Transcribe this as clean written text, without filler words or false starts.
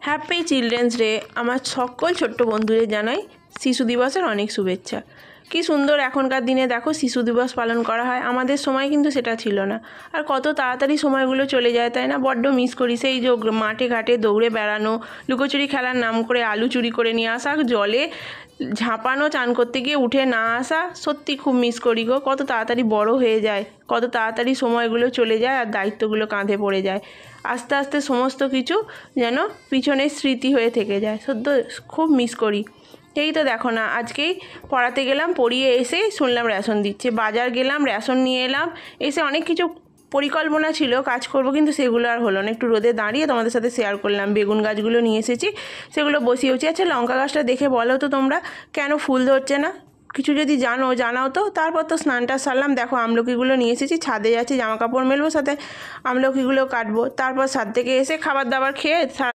Happy children's day. আমার সকল ছোট্ট বন্ধুদের জানাই শিশু দিবসের অনেক শুভেচ্ছা। কি সুন্দর এখনকার দিনে দেখো শিশু দিবস পালন করা হয়, আমাদের সময় কিন্তু সেটা ছিল না। আর কত তাড়াতাড়ি সময়গুলো চলে যায়, তাই না? বড্ড মিস করি সেই যে মাঠে ঘাটে দৌড়ে বেড়ানো, লুকোচুরি খেলার নাম করে আলু চুরি করে নিয়ে আসা, জলে ঝাঁপানো, চান করতে গিয়ে উঠে না আসা। সত্যি খুব মিস করি গো। কত তাড়াতাড়ি বড় হয়ে যায়, কত তাড়াতাড়ি সময়গুলো চলে যায় আর দায়িত্বগুলো কাঁধে পড়ে যায়। আস্তে আস্তে সমস্ত কিছু যেন পিছনের স্মৃতি হয়ে থেকে যায়। সদ্য খুব মিস করি। এই তো দেখো না, আজকেই পড়াতে গেলাম, পড়িয়ে এসে শুনলাম রেশন দিচ্ছে। বাজার গেলাম, রেশন নিয়ে এলাম। এসে অনেক কিছু পরিকল্পনা ছিল কাজ করব, কিন্তু সেগুলো আর হলো না। একটু রোদে দাঁড়িয়ে তোমাদের সাথে শেয়ার করলাম। বেগুন গাছগুলো নিয়ে এসেছি, সেগুলো বসিয়েছি। আচ্ছা, লঙ্কা গাছটা দেখে বলো তো তোমরা, কেন ফুল ধরছে না? কিছু যদি জানাও তো। তারপর তো স্নানটা সারলাম, দেখো আমলকিগুলো নিয়ে এসেছি, ছাদে যাচ্ছি, জামা কাপড় মেলবো, সাথে আমলকিগুলো কাটবো। তারপর ছাদ থেকে এসে খাবার দাবার খেয়ে